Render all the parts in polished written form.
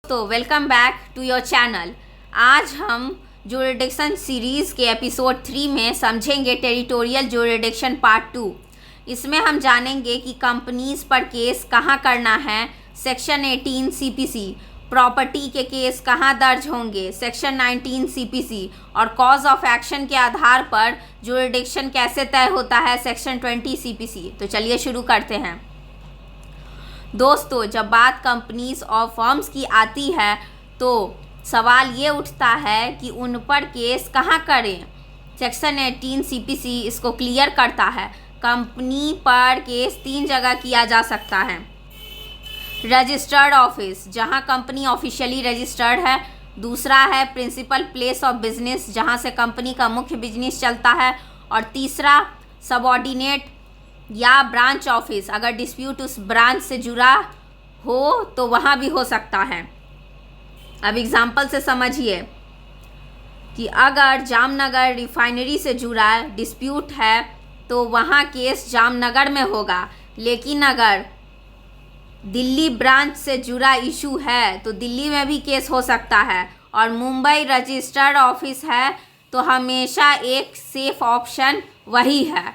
तो welcome back to your channel. आज हम ज्यूरिडिक्शन सीरीज़ के एपिसोड 3 में समझेंगे टेरिटोरियल ज्यूरिडिक्शन पार्ट 2। इसमें हम जानेंगे कि कंपनीज पर केस कहाँ करना है, सेक्शन 18 सीपीसी, प्रॉपर्टी के केस कहाँ दर्ज होंगे, सेक्शन 19 सीपीसी, और कॉज ऑफ एक्शन के आधार पर ज्यूरिडिक्शन कैसे तय होता है, सेक्शन 20 सीपीसी। तो चलिए शुरू करते हैं। दोस्तों, जब बात कंपनीज और फर्म्स की आती है तो सवाल ये उठता है कि उन पर केस कहाँ करें। सेक्शन 18 सीपीसी इसको क्लियर करता है। कंपनी पर केस 3 जगह किया जा सकता है। रजिस्टर्ड ऑफिस, जहाँ कंपनी ऑफिशियली रजिस्टर्ड है। दूसरा है प्रिंसिपल प्लेस ऑफ बिजनेस, जहाँ से कंपनी का मुख्य बिजनेस चलता है। और तीसरा सबऑर्डिनेट या ब्रांच ऑफिस, अगर डिस्प्यूट उस ब्रांच से जुड़ा हो तो वहाँ भी हो सकता है। अब एग्जाम्पल से समझिए कि अगर जामनगर रिफाइनरी से जुड़ा डिस्प्यूट है तो वहाँ केस जामनगर में होगा, लेकिन अगर दिल्ली ब्रांच से जुड़ा इशू है तो दिल्ली में भी केस हो सकता है। और मुंबई रजिस्टर्ड ऑफिस है तो हमेशा एक सेफ ऑप्शन वही है।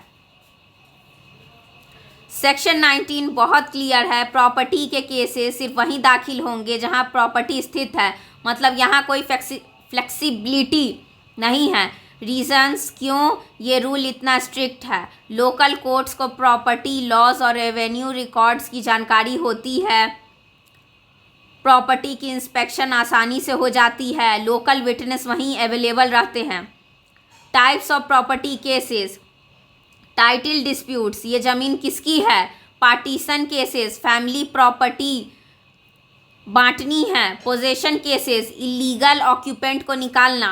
सेक्शन 19 बहुत क्लियर है। प्रॉपर्टी के केसेस सिर्फ वहीं दाखिल होंगे जहां प्रॉपर्टी स्थित है, मतलब यहां कोई फ्लेक्सिबिलिटी नहीं है। रीजंस क्यों ये रूल इतना स्ट्रिक्ट है? लोकल कोर्ट्स को प्रॉपर्टी लॉज और रेवेन्यू रिकॉर्ड्स की जानकारी होती है। प्रॉपर्टी की इंस्पेक्शन आसानी से हो जाती है। लोकल विटनेस वहीं अवेलेबल रहते हैं। Types of property cases, title disputes, ये ज़मीन किसकी है। पार्टीशन केसेस, फैमिली प्रॉपर्टी बांटनी है। पोजेशन केसेस, इलीगल ऑक्यूपेंट को निकालना।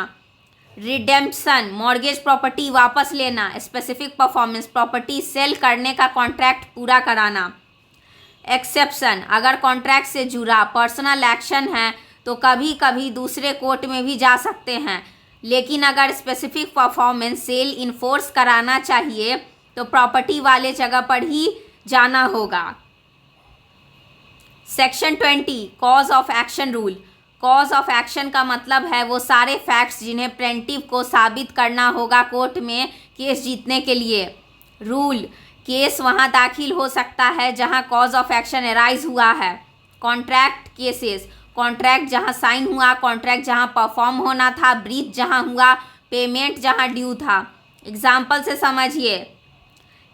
रिडेम्पशन, मॉर्गेज प्रॉपर्टी वापस लेना। स्पेसिफिक परफॉर्मेंस, प्रॉपर्टी सेल करने का कॉन्ट्रैक्ट पूरा कराना। एक्सेप्शन, अगर कॉन्ट्रैक्ट से जुड़ा पर्सनल एक्शन है तो कभी कभी दूसरे कोर्ट में भी जा सकते हैं, लेकिन अगर स्पेसिफिक परफॉर्मेंस सेल इन्फोर्स कराना चाहिए तो प्रॉपर्टी वाले जगह पर ही जाना होगा। Section 20 cause of action rule. Cause of action का मतलब है वो सारे फैक्ट्स जिन्हें प्लेंटिफ को साबित करना होगा कोर्ट में केस जीतने के लिए। रूल, केस वहाँ दाखिल हो सकता है जहाँ कॉज ऑफ एक्शन अराइज हुआ है। कॉन्ट्रैक्ट केसेस, कॉन्ट्रैक्ट जहाँ साइन हुआ, कॉन्ट्रैक्ट जहाँ परफॉर्म होना था, ब्रीच जहाँ हुआ, पेमेंट जहाँ ड्यू था। एग्जाम्पल से समझिए।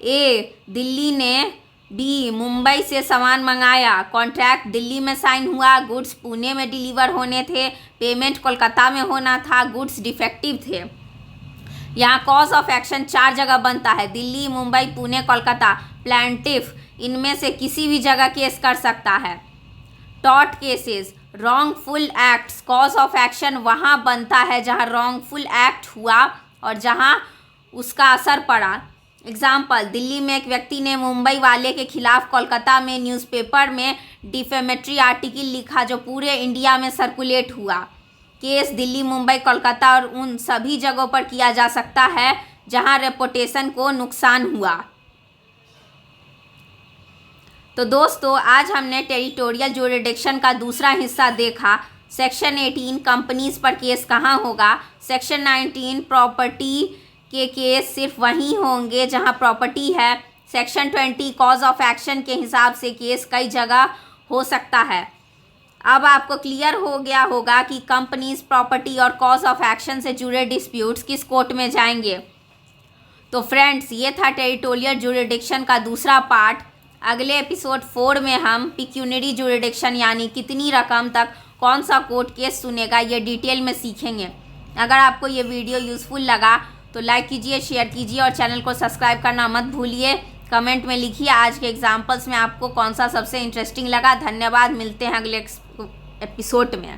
ए, दिल्ली ने बी, मुंबई से सामान मंगाया। कॉन्ट्रैक्ट दिल्ली में साइन हुआ, गुड्स पुणे में डिलीवर होने थे, पेमेंट कोलकाता में होना था, गुड्स डिफेक्टिव थे। यहाँ कॉज ऑफ एक्शन 4 जगह बनता है, दिल्ली, मुंबई, पुणे, कोलकाता। प्लेंटिफ इनमें से किसी भी जगह केस कर सकता है। Tort cases, wrongful acts, cause of action वहाँ बनता है जहाँ रॉन्गफुल एक्ट हुआ और जहाँ उसका असर पड़ा। एग्जाम्पल, दिल्ली में एक व्यक्ति ने मुंबई वाले के खिलाफ कोलकाता में न्यूज़पेपर में डिफेमेटरी आर्टिकल लिखा जो पूरे इंडिया में सर्कुलेट हुआ। केस दिल्ली, मुंबई, कोलकाता और उन सभी जगहों पर किया जा सकता है जहां रेपुटेशन को नुकसान हुआ। तो दोस्तों, आज हमने टेरिटोरियल ज्यूरिडिक्शन का दूसरा हिस्सा देखा। सेक्शन 18 कंपनीज पर केस कहाँ होगा। सेक्शन 19 प्रॉपर्टी के केस सिर्फ वहीं होंगे जहां प्रॉपर्टी है। सेक्शन 20 कॉज ऑफ एक्शन के हिसाब से केस कई जगह हो सकता है। अब आपको क्लियर हो गया होगा कि कंपनीज, प्रॉपर्टी और कॉज ऑफ एक्शन से जुड़े डिस्प्यूट्स किस कोर्ट में जाएंगे। तो फ्रेंड्स, ये था टेरिटोरियल ज्यूरिडिक्शन का दूसरा पार्ट। अगले एपिसोड 4 में हम पिक्यूनरी ज्यूरिडिक्शन यानी कितनी रकम तक कौन सा कोर्ट केस सुनेगा ये डिटेल में सीखेंगे। अगर आपको ये वीडियो यूज़फुल लगा तो लाइक कीजिए, शेयर कीजिए और चैनल को सब्सक्राइब करना मत भूलिए। कमेंट में लिखिए आज के एग्जाम्पल्स में आपको कौन सा सबसे इंटरेस्टिंग लगा। धन्यवाद, मिलते हैं अगले एपिसोड में।